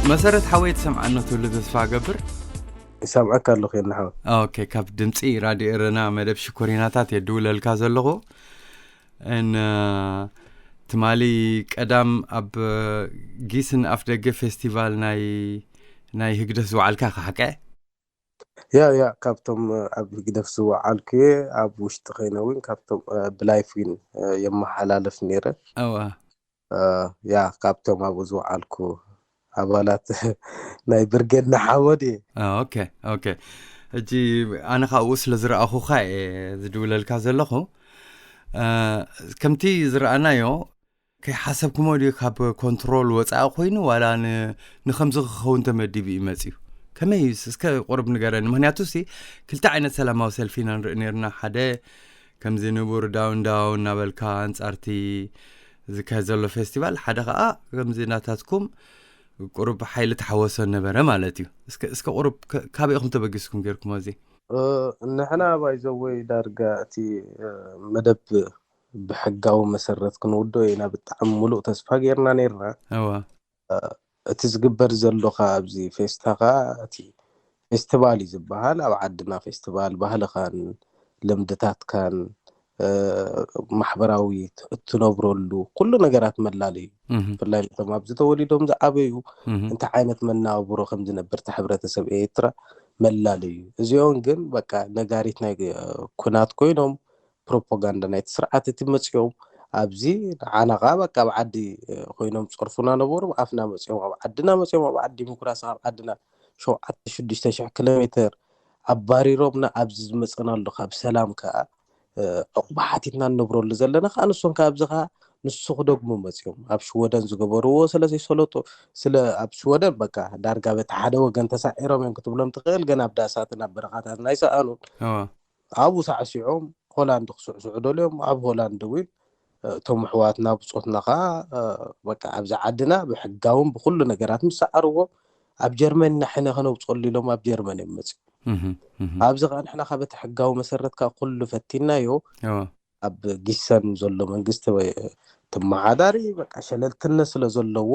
مسارت حويت سمعنا تولد تسفع قبر سامعك الله خير نحو اوكي كاب دمصي راديو إرنا مدب شكوريناتات يدول الكازلغو ان تمالي قدام اب جيسن افدغ فيستيفال ناي هقدس وعالكا حقا يا كابتم اب قدف سوا عالكي اب وشت خينوين كابتم بلايفين يما حلالف نيره اوا يا كابتم ابو زوا عالكو عبالات ناي برجدنا حمودي اوكي اجي انا خاوس لزرا اخو خاي زدول الكازلغو كمتي زرعنايو كي حسبكم ودي كاب كنترول وصا خوينو ولا نخمز خون تمدي يمصيو كما يسك قرب نغرن مهنياتوسي كلتا عينت سلاماو سلفينا نرنا حدا كم زينبور داون نابلكا انصارتي زكازلو فيستيفال حدا كم زيناتاتكم قرب حيله تحوسن نبره مالتي اسك قرب كابيكم تبغسكم غيركم ازي نحنا بايزوي دارغاتي مدب بحقاو مسرت كنودو ينا بتعملو تسفا غيرنا نيرنا اوا تزغبر زلوخا ابزي فيستاغا اتي فيستيفال زبحال او عدنا فيستيفال ባህል ካን ለምደታት ካን ማህበራዊ ትነብረሉ ኩሉ ነገራት መላለዩ ፍላይ ተማብ ዝተወሊዶም ዘዓበዩ እንተ ዓይነት መናብሮ ከም ዝነበር ተሕብረተሰብ ኤርትራ መላለዩ እዚኦም ግን በቃ ነጋሪት ናይ ኩናት ኮይኖም ፕሮፓጋንዳ ናይ ስርዓት ትመጽዮም ኣብዚ ዓናጋ በቃ ብዓዲ ኮይኖም ጽርፉና ነበሩ አፍና መጽዮም ኣብ ዓድና መጽዮም ኣብ ዓዲ ዲሞክራሲ ኣብ ዓድና 7-6 ኪሎሜትር አባሪሮምና ኣብዚ ዝመጽናሉ ካብ ሰላም ከ ዕቁባሓቲትና ንብረሉ ዘለና ካንሶን ካብዝኻ ንስኹ ደግሞ መጽዮም ኣብ ሽወደን ዝገበርዎ ስለዚህ ሰለጦ ስለ ኣብ ሽወደን በቃ ዳርጋ በታ ሓደ ወገን ተሳዒሮም እዮም ክትብሎም ትኽእል ገና ኣብ ዳሳትን ኣብ በረኻታት ናይ ሰኣኑን ኣብኡ ሳዕሲዖም ሆላንድ ክስዕስዑ ደልዮም ኣብ ሆላንድ ውን ቶም ሕዋትና ብጾትና ኸ በቃ ኣብዚ ዓድና ብሕጋውን ብኩሉ ነገራት ምሳዓርዎ ኣብ ጀርመን ንሕና ከነውጽሉ ኢሎም ኣብ ጀርመን ይመጽ ኣብዚ ኸ ንሕና ካብቲ ሕጋው መሰረት ካ ኩሉ ፈቲናዮ ኣብ ጊሰን ዘሎ መንግስቲ ወይ ተማዓዳሪ በቃ ሸለልትነ ስለ ዘለዎ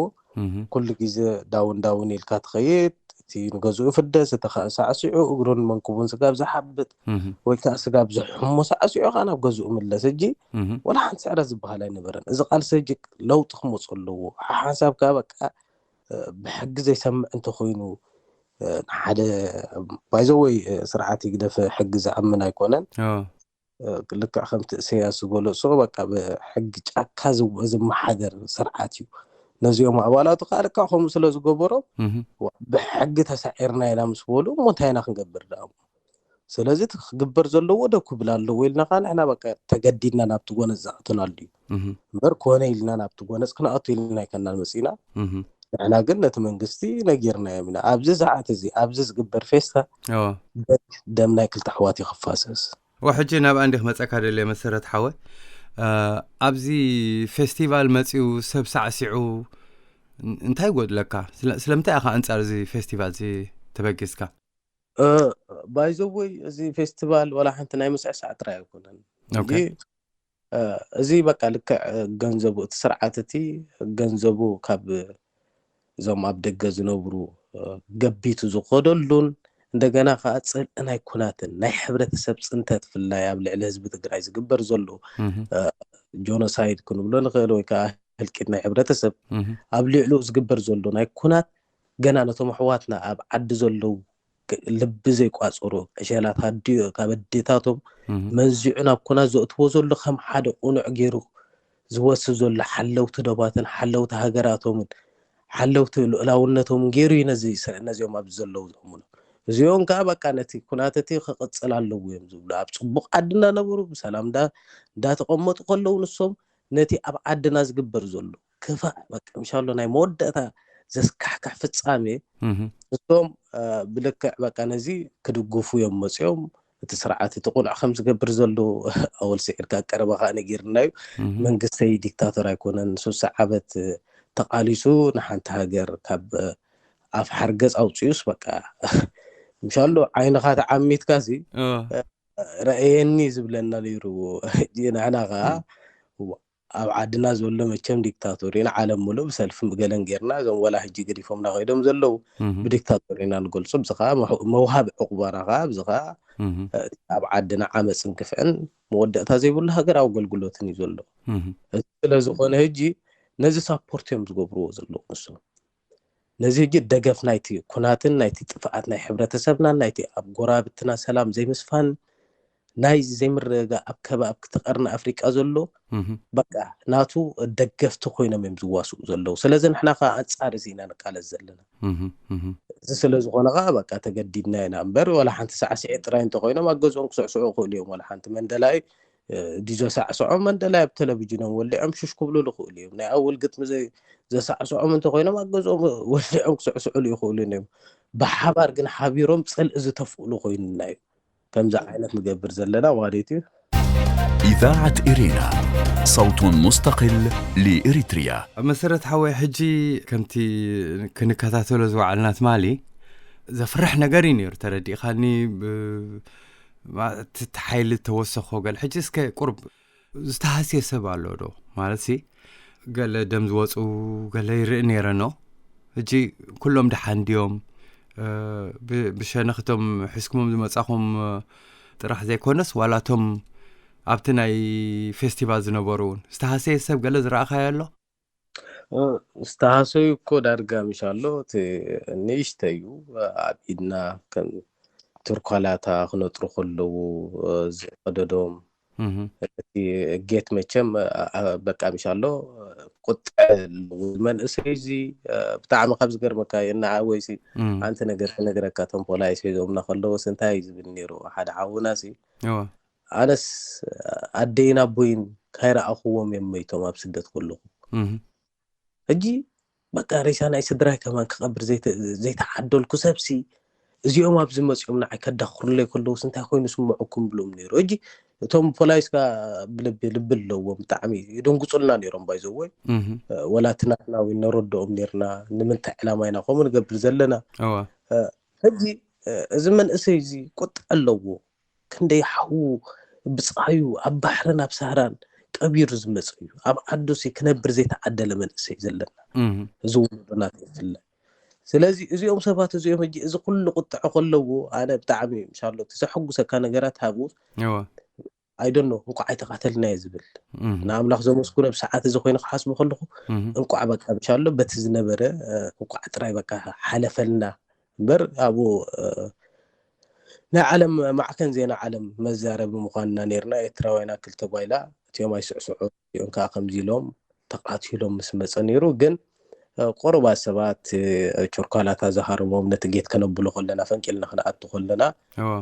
ኩሉ ግዜ ዳውን ኢልካ ትኸይድ እቲ ንገዝኡ ፍደስ ተኸሳዕሲዑ እግሩን መንኩቡን ስጋብ ዝሓብጥ ወይ ከዓ ስጋብ ዝሕሞ ሳዕሲዑ ኸ ናብ ገዝኡ መለስ እጂ ወላ ሓንቲ ስዕረ ዝበሃል ኣይነበረን እዚ ቃልሲ እጂ ለውጥ ክመጽ ኣለዎ ሓሳብካ በቃ بحق زي سمع انت خوينو حدا بايزوي سرعتي قدف حق زعمنا يكونن لك خمت سياسه قولوا سو بقى بحق ጫካ ዝመሓደር سرعتي ነዚኦም ኣባላቱ ቃልካ ከም ስለ ዝገበሮ بحق ተሳዒርና ኢላ ምስ በሉ ሞታይና ክንገብር ዳሙ ስለዚህ ክግበር ዘለዎ ደኩ ብላሎ ወይልና ቃል احنا በቃ ተገዲድና ናብቲ ጎነዝ አጥናል እዩ ምበር ኮነ ኢልና ናብቲ ጎነዝ ክናአቱ ኢልና ይከናል መሲና احنا قلنا تمنقستي نغيرنا يمنا ابز ساعات زي ابز زغبر فيستا دمنا كل تحواتي خفاسس وحجينا باندخ مصك هذا مسرت حوا ابزي فيستيفال مصيو سب سعسعو انتي قد لك سلمتي اخا انصار زي فيستيفال زي تبقسكا بايزوي زي فيستيفال ولا حنت ناي مسعسع ترا يكونن اوكي زي بقى لك ገንዘቡ ተስርዓተቲ ገንዘቡ ካብ ዞም ኣብ ደገ ዝነብሩ ገቢቱ ዝቆደሉን እንደገና ካጽል ናይ ኩናትን ናይ ሕብረተሰብ ጽንተት ፍላይ ኣብ ልዕሊ ህዝቢ ትግራይ ዝግበር ዘሎ ጆኖሳይድ ክንብሎ ንኽእል ወይ ከዓ ህልቂት ናይ ሕብረተሰብ ኣብ ልዕሉ ዝግበር ዘሎ ናይ ኩናት ገና ነቶም ሕዋትና ኣብ ዓዲ ዘሎ ልቢ ዘይቋጽሩ ዕሸላት ሃዲዮ ካብ ኣዴታቶም መንዚዑ ናብ ኩናት ዘእትዎ ዘሎ ከም ሓደ ቁኑዕ ገይሩ ዝወስድ ዘሎ ሓለውቲ ደባትን ሓለውቲ ሃገራቶምን ሓለውቲ ልዕላውነቶም ገይሩ ነዚኦም ኣብ ዘለው ዝምኑ እዚኦም ከዓ በቃ ነቲ ኩናተቲ ክቅጽል ኣለዎ እዮም ዝብሉ ኣብ ጽቡቕ ዓድና ነበሩ ብሰላም ዳተቀመጡ ከለው ንሶም ነቲ ኣብ ዓድና ዝግበር ዘሎ ከፋ በቃ ኢንሻአላህ ናይ መወደታ ዘስካሕካሕ ፍጻሜ ንሶም ብልክዕ በቃ ነዚ ክድግፉ እዮም መጽኦም እቲ ስርዓት ተቆልዕ ከም ዝገብር ዘሎ ኣወል ሲዕርካ ቀረበኻ ነጊርናዩ መንግስተይ ዲክታተር ኣይኮነን 3 ዓመት ተቃሊሱ ንሓንቲ ሃገር ካብ ኣፍ ሓርገጽ ኣውጽዩስ በቃ ኢንሻአላህ ዓይንኻ ተዓሚትካሲ رأيني زبلنا ليرو جينا عناها ኣብ ዓድና ዘሎ መቸም ዲክታቶሪና ዓለም ሙሉእ ብሰልፊ ገለን ጌርና እዞም ወላ ሕጂ ገዲፎምና ከይዶም ዘለው ብዲክታቶሪና ንገልጹ ብዚ ከዓ መውሃብ ዕቁባና ከዓ ብዚ ከዓ ኣብ ዓድና ዓመፅን ክፍዕን መወደእታ ዘይብሉ ሃገር ኣብ ኣገልግሎትን እዩ ዘሎ ስለዝኾነ ሕጂ ነዚ ሳፖርት እዮም ዝገብርዎ ዘለዉ ንሶም ነዚ ሕጂ ደገፍ ናይቲ ኩናትን ናይቲ ጥፍኣት ናይ ሕብረተሰብና ናይቲ ኣብ ጎራብትና ሰላም ዘይምስፋን ናይ ዘይምረጋ ኣብ ከባቢ ክትቀርና ኣፍሪቃ ዘሎ በቃ ናቱ ደገፍቲ ኮይኖም እዮም ዝዋስኡ ዘለዉ ስለዚ ንሕና ከዓ ኣንጻር እዚ ኢና ንቃለስ ዘለና እዚ ስለዝኾነ ከዓ በቃ ተገዲድና ኢና እምበር ወላ ሓንቲ ሳዕስዒ ጥራይ እንተኮይኖም ኣገዝኦም ክስዕስዑ ይኽእሉ እዮም ወላ ሓንቲ መንደላይ ዲዞ ሳዕስዖም መንደላይ ኣብ ቴሌቭዥኖም ወሊዖም ሽሽ ክብሉ ይኽእሉ እዮም ናይ ኣውል ግጥሚ ዘሳዕስዖም እንተኮይኖም ኣገዝኦም ወሊዖም ክስዕስዑ ይኽእሉ እዮም ብሓባር ግን ሓቢሮም ፀልኢ ዝተፍእሉ ኮይኑና እዩ ከምዚ ዓይነት ንገብር ዘለና ማለት እዩ إذاعة إرينا صوت مستقل لإريتريا مسرت حوي حجي كمتي كنكاتاتولو زوعلنا تمالي زفرح نقري نير تردي خاني ما تتحايل توسخو قال حجي اسكي قرب استحاسي سبالو دو مالتي قال دم زوصو قال يرئ نيرانو حجي كلهم دحان ديوم بشنختم حسكمهم زمصاخهم طرح زي كونس ولاتهم ኣብቲ ናይ ፌስቲቫል ዝነበሩን ዝተሃሰየ ሰብ ገለ ዝረኣኻ ኣሎ ዝተሃሰዩ እኮ ዳርጋ ምሻሎ እቲ ንእሽተይ እዩ ኣብ ኢድና ከም ትርኳላታ ክነጥሩ ከለዉ ዝቀደዶም እቲ ጌት መቸም በቃ ምሻሎ ቁጥዕ መንእሰይ እዚ ብጣዕሚ ካብ ዝገርመካ የናዓወይሲ ኣንቲ ነገር ክነግረካ ቶም ፖላይስ ሒዞምና ከለዎ ስንታይ ዝብል ነይሩ ሓደ ዓውናሲ ኣነስ ኣደይና ቦይን ካይረኣኽዎም እዮም መይቶም ኣብ ስደት ከለኹ ሕጂ በቃ ሬሳ ናይ ስድራይ ከማን ክቐብር ዘይተዓደልኩ ሰብሲ እዚኦም ኣብ ዝመፅኦም ንዓይ ከዳኽሩለይ ከለዉ ስንታይ ኮይኑ ስምዑኩም ብሎም ነይሩ ሕጂ እቶም ፖላይስካ ብልቢ ኣለዎም ብጣዕሚ ይደንጉፁልና ነይሮም ባይዘወይ ወላትናትና ወይ ነረድኦም ነርና ንምንታይ ዕላማ ኢና ከምኡ ንገብር ዘለና ሕጂ እዚ መንእሰይ እዚ ቁጥ ኣለዎ ክንደይ ሓዉ ብፃዩ ኣብ ባሕርን ኣብ ሳህራን ቀቢሩ ዝመፅ እዩ ኣብ ዓዱሲ ክነብር ዘይተዓደለ መንእሰይ ዘለና እዚ ውሉድናት ይፍለ ስለዚ እዚኦም ሰባት እዚኦም ሕጂ እዚ ኩሉ ቁጥዕ ከለዎ ኣነ ብጣዕሚ ኢንሻአሎ ተዘሐጉሰካ ነገራት ሃቡ I don't know እንኳ ኣይተቃተልና ዝብል ንኣምላኽ ዘመስኩነ ብሰዓት እዚ ኮይኑ ክሓስቡ ከለኹ እንኳ በቃ ኢንሻአሎ በቲ ዝነበረ እንኳ ጥራይ በቃ ሓለፈልና እምበር ኣብኡ ናይ ዓለም ማዕከን ዜና ዓለም መዛረብ ምዃንና ነርና ኤርትራውያና ክልተ ጓይላ እቲኦም ኣይስዕስዑ እዮም ከዓ ከምዚ ኢሎም ተቃቲሎም ምስ መፀ ነይሩ ግን ቆርባ ሰባት ቾርካላታ ዝሃርሞም ነቲ ጌት ከነብሎ ከለና ፈንቂልና ክነኣቱ ከለና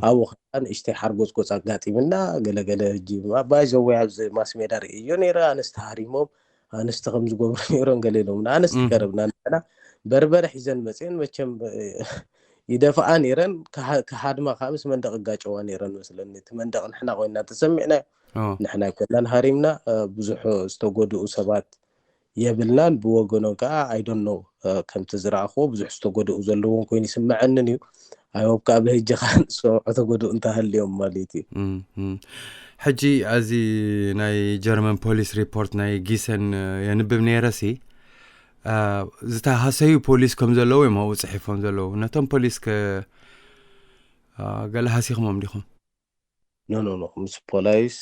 ኣብኡ ከዓ ንእሽተይ ሓርጎፅ ጎፅ ኣጋጢምና ገለገለ ሕጂ ባይዘወይ ኣብዚ ማስ ሜዳ ርእዮ ነይረ ኣነስቲ ሃሪሞም ኣነስቲ ከም ዝገብሩ ነይሮም ገለ ኢሎምና ኣነስቲ ቀረብና ንሕና በርበረ ሒዘን መፅን መቸም ይደፋኣ ነይረን ከሃድማ ከዓ ምስ መንደቕ ጋጨዋ ነይረን መስለኒ እቲ መንደቕ ንሕና ኮይና ተሰሚዕና ንሕና ይኮናን ሃሪምና ብዙሕ ዝተጎድኡ ሰባት የብልናን ብወገኖም ከዓ I don't know ከምቲ ዝረኣኽዎ ብዙሕ ዝተጎድኡ ዘለዎም ኮይኑ ይስምዐንን እዩ ኣይሆፕ ከዓ ብሕጂ ከዓ ንሰምዖ ተጎድኡ እንተሃልዮም ማለት እዩ ሕጂ እዚ ናይ ጀርመን ፖሊስ ሪፖርት ናይ ጊሰን የንብብ ነይረሲ ዝተሃሰዩ ፖሊስ ከም ዘለዉ እዮም ኣብኡ ፅሒፎም ዘለዉ ነቶም ፖሊስ ገለ ሃሲኽሞም ዲኹም ኖ ምስ ፖላይስ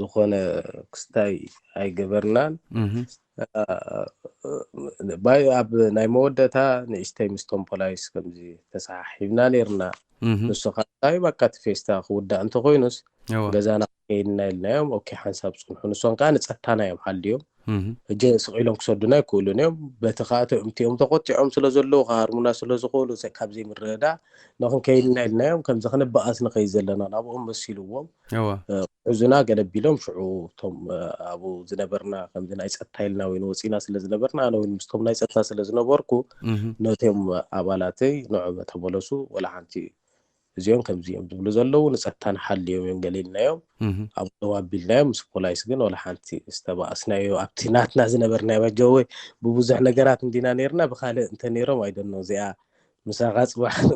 ዝኾነ ክስታይ ኣይገበርናን ባይ ኣብ ናይ መወደታ ንእሽተይ ምስቶም ፖላይስ ከምዚ ተሳሒብና ነርና ንሱ ከዓ በቃ እቲ ፌስታ ክውዳእ እንተኮይኑስ ገዛና ከይድና ኢልናዮም ኦኬ ሓንሳብ ፅንሑ ንሶም ከዓ ንፀታና እዮም ሓልዮም ሕጂ ስቂሎም ክሰዱና ይክእሉን እዮም በቲ ከዓ እምቲኦም ተቆጢዖም ስለ ዘለዉ ክሃርሙና ስለ ዝኽእሉ ካብዚ ምርዳእ ንክንከይድና ኢልናዮም ከምዚ ክንበኣስ ንኸይድ ዘለና ናብኦም መሲልዎም እዙና ገለቢሎም ሽዑ እቶም ኣብኡ ዝነበርና ከምዚ ናይ ፀጥታ ኢልና ወይ ወፂና ስለ ዝነበርና ኣነ ወይ ምስቶም ናይ ፀጥታ ስለ ዝነበርኩ ነቶም ኣባላተይ ንዕኦም ተመለሱ ወላ ሓንቲ እዚኦም ከምዚ እዮም ዝብሉ ዘለዉ ንፀጥታን ሓልዮም እዮም ገሊልናዮም ኣብ ደዋቢልናዮም ምስ ፖላይስ ግን ወላ ሓንቲ ዝተባእስናዮ ኣብቲ ናትና ዝነበርናዮ ባጀወይ ብብዙሕ ነገራት እንዲና ነርና ብካልእ እንተ ነይሮም ኣይደኖ እዚኣ مساغات واحد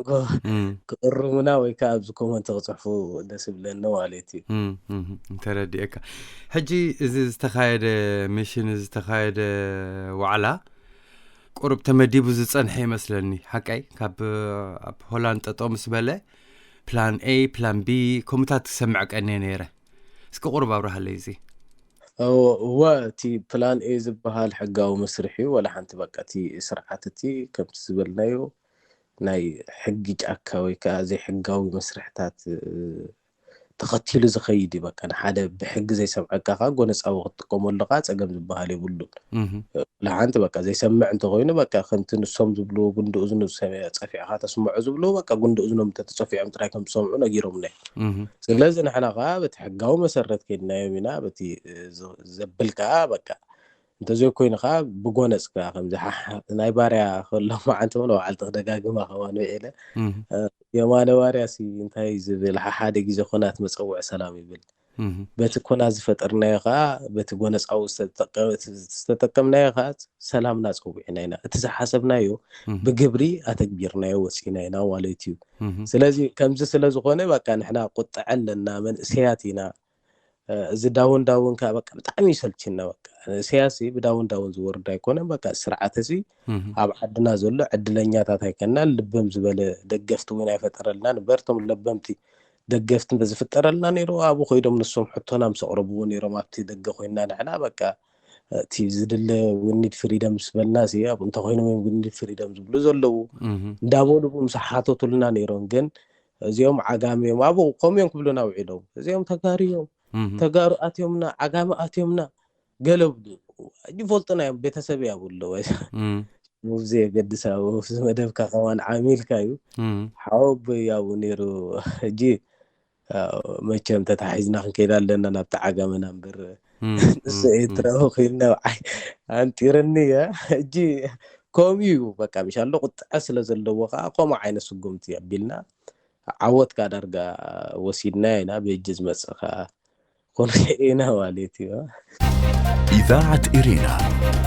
كقرمنا ويكاب زكومن تغصحفو دسب لنا واليتي ترديك حجي إذا استخايد ميشن إذا استخايد وعلا قرب تمديبو زتصنحي مثلني حقي كاب هولاند تطوم سبله بلان A بلان B كومتات تسمعك أني نيره اسكو قرب أبرها ليزي هو تي بلان اي زبها حقاو مسرحي ولا حنت بقى تي سرعتتي كم تسبلنايو ناي حقي جاكا ويكا زي حقاوي مسرحتات تخطيلو زخيدي بقى انا حدا بحق زي سمعك خا غونس او تقوم اللقات صقم زبها يبلون لا حنت بقى زي سمع انت غوينه بقى خنت نسوم زبلو غندو اذن سمع صفي خا تسمعوا زبلو بقى غندو اذنهم تتصفي ام تراكم تسمعوا نغيرهم ناي ስለዚህ نحن غابت حقاو مسرت كيدنا يمينا بتي زبلكا بقى انت زي كوين خا بغونسكا خمز ناي باريا خلو ما انت ولو علت دغاغما خوانو ايله يمانه باريا سي انتي زبل حاده غيزه خنات مصوع سلام يبل بتكون ازفطرنا خا بتغونس او استتقمنا خا سلامنا صوعنا اتحسبنايو بغبري اتكبيرنا وسينا واليتيو ስለዚህ ከምዚ ስለዝኾነ በቃ ንሕና ቁጥዕ ኣለና መንእሰያቲና እዚ ዳውን ካ በቃ ብጣዕሚ ይሰልችና በቃ ሲያሲ ብዳውን ዝወርድ ኣይኮነን በቃ ስርዓተሲ ኣብ ዓድና ዘሎ ዕድለኛታት ኣይከና ልበም ዝበለ ደገፍቲ ወይ ኣይፈጠረልና ንበርቶም ለበምቲ ደገፍቲ በዝፍጠረልና ነይሩ ኣብኡ ኮይዶም ንሶም ሕቶና ምስቅረብዎ ነይሮም ኣብቲ ደገ ኮይና ንሕና በቃ تي زدل ونيد فريدم سبلنا سي اب انت خوينو ونيد فريدم زبلو زلو دابو مسحاتو تلنا نيرون جن زيوم عقامي ما ابو قوم ينكبلونا وعيدو زيوم تغاريوم تغارو اتيومنا عقام اتيومنا قلبدو اجي فولتنا بيتسبي ابولو موزي قدساو مدب كمان عامل كايو حوب يا ونيرو جي مچم تتحيزنا كيدالنا نبت عقامنا نبر سيترو خينا انتيرني اجي كوميو بقى مش الله قط اصل زلو قوم عين سقمتي ابيلنا عوت كادرغا وسيدنا هنا بيجز مسخا كونينا واليتي إذاعة إرينا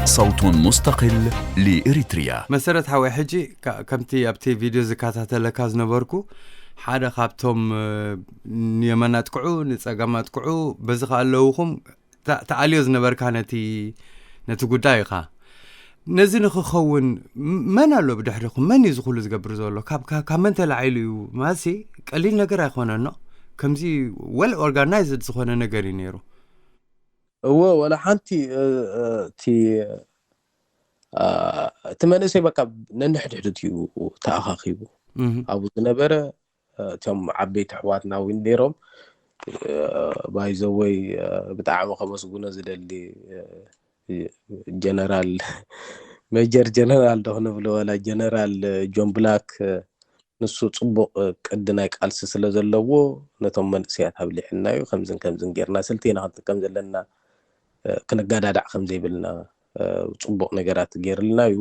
صوت مستقل لإريتريا مسرت حوي حجي كمتي ابتي فيديو زكاتات لكاز نبركو حدا خابتهم يمنات قعو نصقمات قعو بزخ اللوخم تعاليوز نبركا نتي قداي خا نزين خون من الله بدحركم من يزخلو زقبر زولو كاب من تلعيلو ماسي قليل نجر يخوننا كمزي ويل اورغانايزد زخونه نجر ينيرو هو ولا حنتي تي تمنسي بقى ننحدحدتيو تاخاخيبو ابو زنبره تم عبيت حواتنا وينديرهم باي زوي بتاع خمسغونه زدلي جنرال ميجر جنرال دهونه بلو ولا جنرال جون بلاك نسو صبق قدنا قالس ስለዘለዎ ነቶም መንስያት ኣብሊሕናዩ ከምዝን ጌርና ስልቲና ክንጥቀም ዘለና ክንጋዳዳዕ ከምዘይብልና ጽቡቅ ነገራት ጌርልናዩ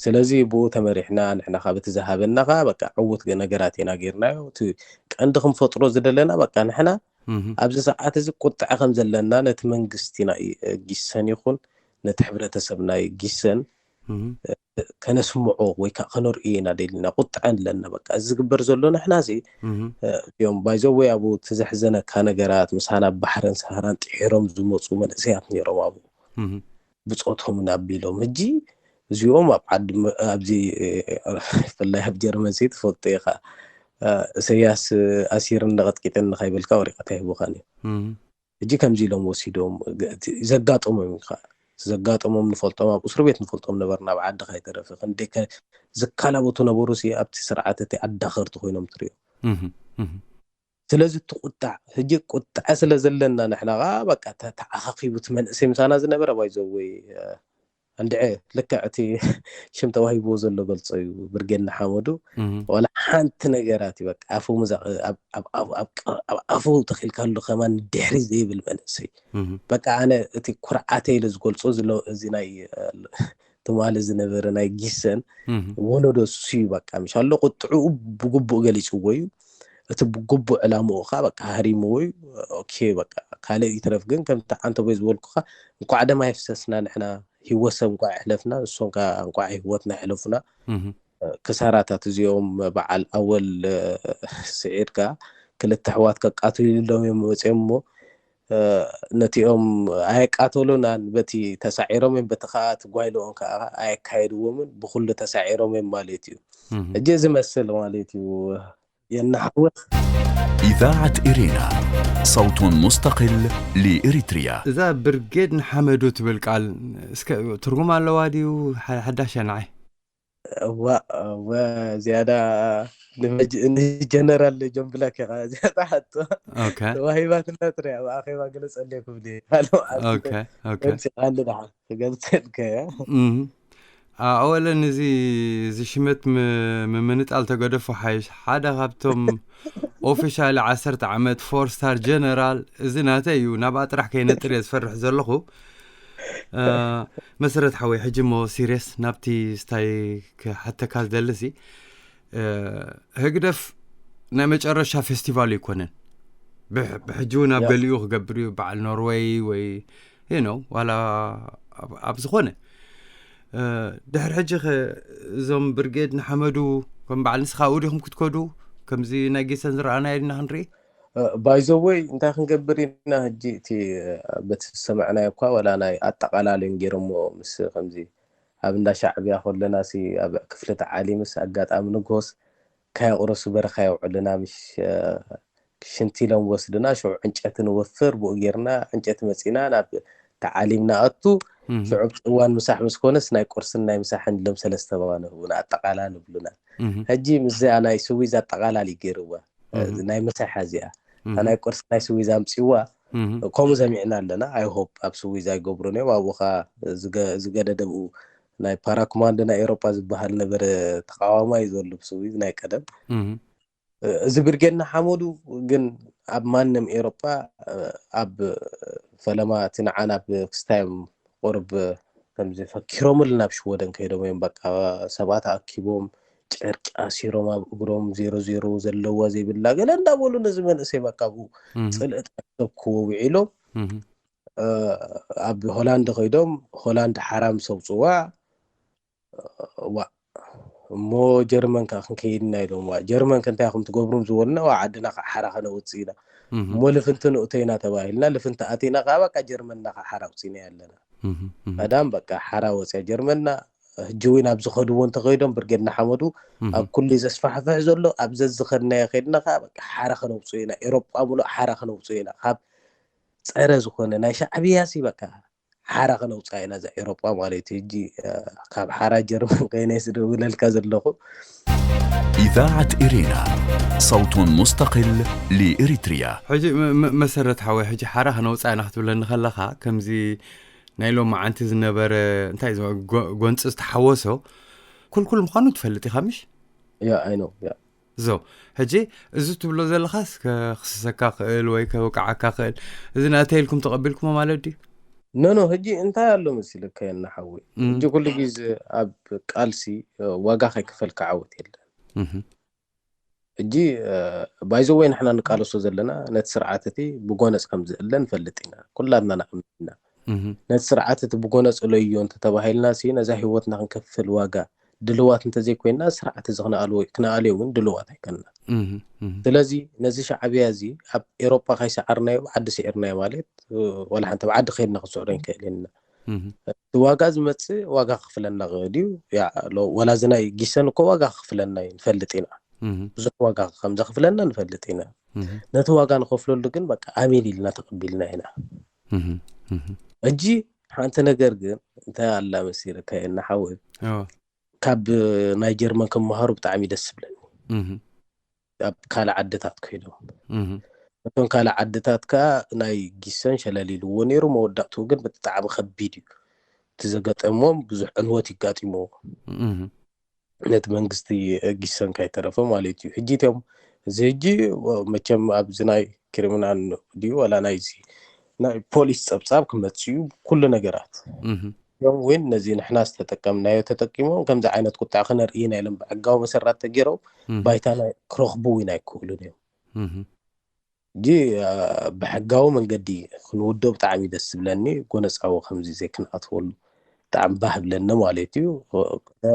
ስለዚ ቦ ተመሪሕና ንሕና ካብቲ ዝሃበና በቃ ዕውት ነገራት ኢና ጌርናዩ ቀንዲ ክንፈጥሮ ዝደለና በቃ ንሕና ኣብዚ ሰዓት እዚ ቁጥዕ ከም ዘለና ነቲ መንግስቲና ጊሰን ይኹን ነቲ ሕብረተሰብና ጊሰን ከነስምዖ ወይ ከነርእይና ደሊና ቁጥዕ ኣለና በቃ ዝግበር ዘሎ ንሕና እዚ ዮም ባይዘው ወይ አቡ ተዘሕዘነካ ነገራት ምሳና ባሕረን ሰሃራን ጥሒሮም ዝመፁ መንእሰያት ነይሮም አቡ ብጾቶም ናቢሎም እጂ እዚኦም ኣብ ኣብዚ ፍላይ ኣብ ጀርመን ሲት ፎቶ ይኻ سياس أسير النقد كتن خيبل كوري قتيبوخاني እጂ ከምዚ ኢሎም ወሲዶም ዘጋጠሙ ዘጋጠሙ ንፈልጦም ኣብ እስር ቤት ንፈልጦም ነበርና ብዓዲ ካይተረፈ ክንደከ ዝካላቦቱ ነበሩ ሲ ኣብቲ ስርዓተቲ ኣዳኸርቱ ኮይኖም ትሪዮ ስለዚ ትቁጣዕ ህጂ ቁጣዕ ስለዘለና ንሕና በቃ ተዓኻኺቡት መንእሰይ ምሳና ዝነበረ ባይዘወይ عندي لكعتي شمت وهيب وزل قلصي برجنا حمودو ولا حنت نجاراتي بقى عفو مزق عفو تخيل كله كمان دحري زي بالمنسي بقى أنا تي كرعتي لزقلصو زلو زيناي تمال زنبرناي جيسن ولدو سي بقى مش الله قطعو بقبو قالي شوي تبقبو علامو خا بقى هريموي اوكي بقى خالي يترف جن كم انت بيز ولكو انكو عدم ما يفسسنا نحنا هيوسم قاع حلفنا السون قاع هيوتنا حلفنا كسارات زيوم بعل أول سعير كا كل التحوات كقاتل لهم يموتيمو نتيهم هيك قاتلونا بتي تسعيرهم من بتخات قايلون كا هيك هيدو من بكل تسعيرهم من مالتيو الجزء مسل مالتيو ينحو إذاعة إرينا صوت مستقل لإريتريا. إذا برجيد نحمدو تبالقال ترجم على وادي حداش نعي وزيادة جنرال جنب لك زيادة حتى اوكي وهيبات النتريا واخي ما قلت عليكم دي اوكي انت عندنا قلت لك يا اولا زي شمت منت قال تقدفو حيش حدا غبتم اوفيشال 10 عمد 4 ستار جنرال زناتيو نبا طرح كينتري يسفرح زلخو مسرت حوي حجمو سيريس نابتي ستاي حتى كاز دلسي هقدف نمجرشها فيستيفال يكونن بحجونا بليوخ قبريو بعل نروي وي ولا ابزخونه دحر حجخ زوم برجيد نحمدو كم بعل نسخا اوديهم كتكودو كم زي ناقي سنزر انا يدنا هنري بايزوي انت خنقبرينا هجيتي بتسمعنا يكوا ولا انا اتقلال نجيرمو مس خمزي ابندا شعب ياخذ لنا سي كفله عالي مس اقاطام نغوس كاي قرص برخا يوعلنا مش شنتي لهم وسدنا شو عنጨት نوفر بوغيرنا عنጨት مصينا ناب تعاليمنا اتو شعب وان مساح مسكونس ناي قرصنا مساح لهم ثلاثه بوانه ونا اتقلال بلنا هجي مزي انا يسوي ذا اتقلال يغيروا ناي مساح ازيا انا قرص ناي سوي ذا مصيوا كوم زميعنا لنا اي هوب ابسوي ذا يغبروني وابوخا زغددبو ناي بارا كوماندنا ايروبا زبحال نبر تقاوما يزول بسوي ناي قدم زبرجنا حمودو جن اب مانم ايروبا اب فلما تنعنا بكستايم قرب كمزي فكيروم لنا بشودن كيدو وين بقى سبات اكيبوم ጨርቅ አሲሮማ እግሮም 00 ዘለዋ ዘይብላ ገለ እንዳቦሉ ነዝመን እሰይ በቃቡ ጽልእት ተኩ ውዒሎ ኣብ ሆላንድ ኸይዶም ሆላንድ ሓራም ሰውጽዋ ሞ ጀርመን ካ ክንከይድና ኢሎም ጀርመን ከንታ ያኹም ትገብሩም ዝወልና ዓድና ሓራ ከነውጽኢና ሞ ልፍንትን እተይና ተባሂልና ልፍንታ አቴና በቃ ጀርመንና ሓራ ውጽኢና ያለና አዳም በቃ ሓራ ወጽያ ጀርመንና جوين ابز خدوون تغيدون برجدنا حمدو اب كل زسفح فعزلو ابز زخدنا يخدنا خاب حرخ نوصينا اوروبا بلو حرخ نوصينا خاب صره زخونه ناي شعبياسي بقى حرخ نوصينا ز اوروبا مالتي جي خاب حرا جرمن قينيس دوللك زلخو. إذاعة إرينا صوت مستقل لإريتريا. حجي مسرت حوي حجي حرخ نوصينا خدولن خلخا كمزي نايلو ما انت زنبر انت غونص استحوسو كل مخانو تفلتي خامش يا اي نو يا زو هجي ازو تبلو زلخاس كخصك قال وي كوقعك قال اذن اتيلكم تقبلكم مالدي نو هجي انت يالو مسلك كاين حوي انت كل جيز اب قالسي واغا خيكفل كعوت يلا هجي بايزو وين احنا نقالسو زلنا نت سرعاتتي بغونس كم زلن فلتينا كلنا نقمنا نسرعات تبغونس عليو انت تباهيلنا سي نزا هيوتنا نكفل واغا دلوات انت زي كوينا سرعات زغنا الو كنا عليو دلوات هيكنا ስለዚህ ነዚህ ሻዕቢያ እዚ ኣብ ኤሮፓ ከይሰዓርናዮ ዓዲ ሰዒርናዮ ማለት ወላ ሓንተ ዓዲ ኸይድና ክስዕረን ከይልና ዋጋ ዝመጽእ ዋጋ ክፍለና ገዲዩ ያ ወላ ዝናይ ጊሰን እኮ ዋጋ ክፍለና ንፈልጥ ኢና ብዙሕ ዋጋ ከም ዘኽፍለና ንፈልጥ ኢና ነቲ ዋጋ ንኸፍለሉ ግን በቃ ኣሜን ኢልና ተቀቢልና ኢና እጂ ሓንቲ ነገር ግን እንታይ ኣላ መሲረ ከይና ሓወይ ካብ ናይ ጀርመን ከመሃሩ ብጣዕሚ ደስ ብለኒ ኣብ ካለ ዓድታት ከይዶም እቶም ካለ ዓድታት ካ ናይ ጊሰን ሸለሊልዎ ነይሩ መወዳእቱ ግን ብጣዕሚ ከቢድ እዩ ትዘገጠሞም ብዙሕ ዕንወት ይጋጢሞ ነቲ መንግስቲ ጊሰን ካይተረፈ ማለት እዩ ሕጂ እቶም እዚ መቸም ኣብ ዝናይ ክሪሚናል ድዩ ወላ ናይ ናይ ፖሊስ ጸብጻብ ክመጽዩ ኩሉ ነገራት يوم وين نزين احنا استتقمنا يتتقيمون كم ذا عينت قطع خنر إينا لما بعقاو مسرات تجيرو بايتانا كرخبوين يكولون يوم جي بحقاو من قدي خنودو بتعمي دس بلاني كونس أو خمسة زي كن أطول ብጣዕሚ ባህብለና ማለት እዩ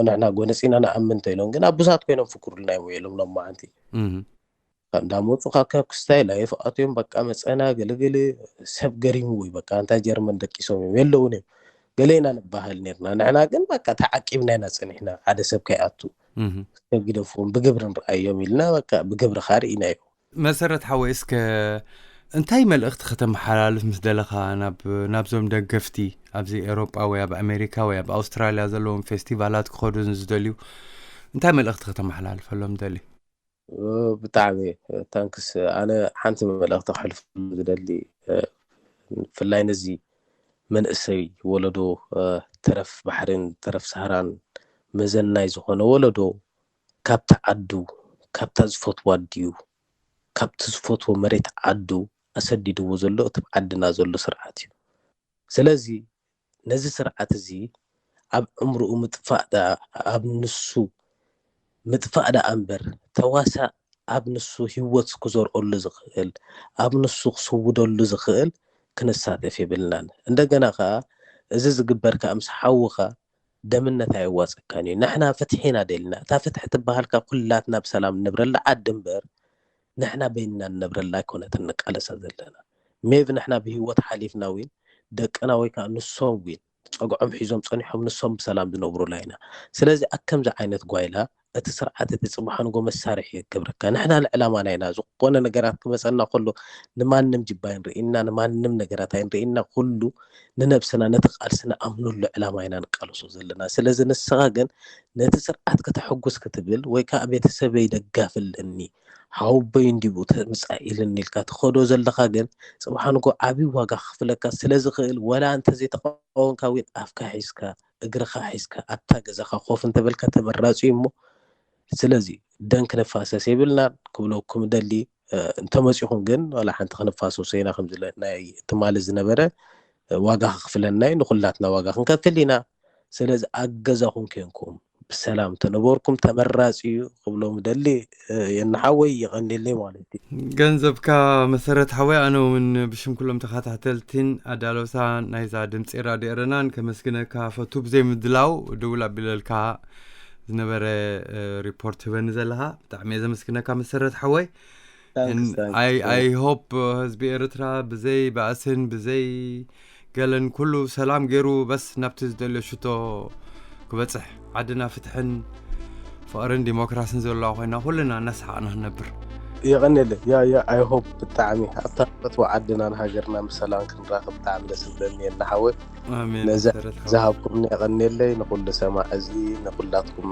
ንሕና ጎነፂና ንኣምን እንተኢሎም ግን ኣቡሳት ኮይኖም ፍክሩልና ይሞየሎም ሎማዓንቲ እንዳመፁ ካብ ክስታይ ላይፍ ኣትዮም በቃ መፀና ገለገለ ሰብ ገሪሙ ወይ በቃ እንታይ ጀርመን ደቂሶም እዮም የለውን እዮም ገሌና ንባህል ነርና ንሕና ግን በቃ ተዓቂብና ኢና ፀኒሕና ሓደ ሰብ ከይኣቱ ሰብ ግደፎም ብግብሪ ንርኣዮም ኢልና በቃ ብግብሪ ካርኢና እዩ መሰረት ሓወይ እስከ እንታይ መልእኽቲ ከተመሓላልፍ ምስ ደለኻ ናብዞም ደገፍቲ ኣብዚ ኤሮጳ ወይ ኣብ ኣሜሪካ ወይ ኣብ ኣውስትራልያ ዘለዎም ፌስቲቫላት ክኸዱ ዝደልዩ እንታይ መልእኽቲ ከተመሓላልፈሎም ደሊ ብጣዕሚ ታንክስ ኣነ ሓንቲ መልእኽቲ ክሕልፍ ዝደሊ ብፍላይ ነዚ መንእሰይ ወለዶ ተረፍ ባሕርን ተረፍ ሰሃራን መዘናይ ዝኾነ ወለዶ ካብቲ ዓዱ ካብታ ዝፈትዋ ድዩ ካብቲ ዝፈትዎ መሬት ዓዱ ኣሰዲድዎ ዘሎ እቲ ዓድና ዘሎ ስርዓት እዩ ስለዚ ነዚ ስርዓት እዚ ኣብ ዕምርኡ ምጥፋእ ኣብ ንሱ ምጥፋእ እምበር ተዋሳ ኣብ ንሱ ህይወት ክዘርኦሉ ዝኽእል ኣብ ንሱ ክስውደሉ ዝኽእል ክንሳተፍ የብልናን እንደገና ከዓ እዚ ዝግበርካ ምስ ሓውኻ ደምነት ኣይዋፅካን እዩ ንሕና ፈትሒና ደልና እታ ፍትሒ ትበሃልካ ኩላትና ብሰላም ንብረላ ዓዲ እምበር ንሕና በይንና ንብረላ ኣይኮነት ንቃለሳ ዘለና ሜብ ንሕና ብህይወት ሓሊፍና ውን ደቅና ወይ ከዓ ንሶም ውን ፀጉዖም ሒዞም ፀኒሖም ንሶም ብሰላም ዝነብሩላ ኢና ስለዚ ኣከምዚ ዓይነት ጓይላ እቲ ስርዓት እቲ ጽባሕንጎ መሳርሒ ይገብረካ ንሕና ንዕላማና ኢና ዝኾነ ነገራት ክመፀና ከሎ ንማንም ጅባይ ንርኢና ንማንም ነገራት ኣይንርኢና ኩሉ ንነብስና ነቲ ቃልስና ኣምኑሉ ዕላማ ኢና ንቃለሶ ዘለና ስለዚ ንስኻ ግን ነቲ ስርዓት ከተሐጉስ ክትብል ወይ ከዓ ቤተሰበይ ደጋፍልኒ ሓውበይ እንዲቡ ተምፃኢልኒ ኢልካ ትኸዶ ዘለኻ ግን ጽባሕንጎ ዓብይ ዋጋ ክፍለካ ስለዝኽእል ወላ እንተ ዘይተቃወምካ ውን ኣፍካ ሒዝካ እግርኻ ሒዝካ ኣታ ገዛኻ ኮፍ እንተበልካ ተመራፂ እሞ ስለዚ ደንክ ነፋሰስ የብልና ክብለኩም ደሊ እንተመፂኹም ግን ወላ ሓንቲ ክንፋሰስ ኢና ከምዝለ ናይ ትማል ዝነበረ ዋጋ ክፍለና ንኹላትና ዋጋ ክንከፍል ኢና ስለዚ ኣገዛኹም ከንኩም ብሰላም ተነበርኩም ተመራፂ ክብሎም ደሊ የናሓወይ ይቐኒለይ ማለት እዩ ገንዘብካ መሰረት ሓወይ ኣነ ውን ብሽም ኩሎም ተኸታተልቲን ኣዳለውሳ ናይዛ ድምፂ ራድዮ ኤረናን ከመስግነካ ፈቱ ብዘይ ምድላው ደውል ኣቢለልካ ዝነበረ ሪፖርት ህበኒ ዘለኻ ብጣዕሚ እየ ዘመስግነካ መሰረት ሓወይ I hope ህዝቢ ኤርትራ ብዘይ ባእስን ብዘይ ገለን ኩሉ ሰላም ገይሩ በስ ናብቲ ዝደልዮ ሽቶ ክበፅሕ ዓድና ፍትሕን ፍቅርን ዲሞክራስን ዘለዎ ኮይና ኩልና ነስሓቅና ነብር ይቐኒለ ያ I hope ብጣዕሚ ኣብታ ፈትዋ ዓድና ንሃገርና ብሰላም ክንራኸብ ብጣዕሚ ደስ ይብለኒ እናሓወይ ኣሜን ዝሃብኩምኒ ይቐኒለይ ንኩሉ ሰማዕ እዚ ንኩላትኩም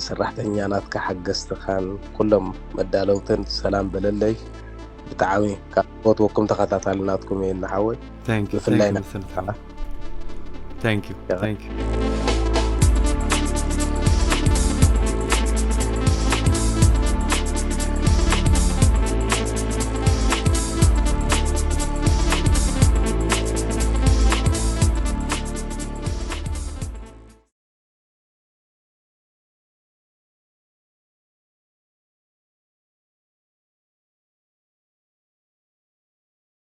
ሰራሕተኛናትካ ሓገዝትኻን ኩሎም መዳለውትን ሰላም በለለይ ብጣዕሚ ካብ ፈትወኩም ተኸታታልናትኩም እናሓወይ thank you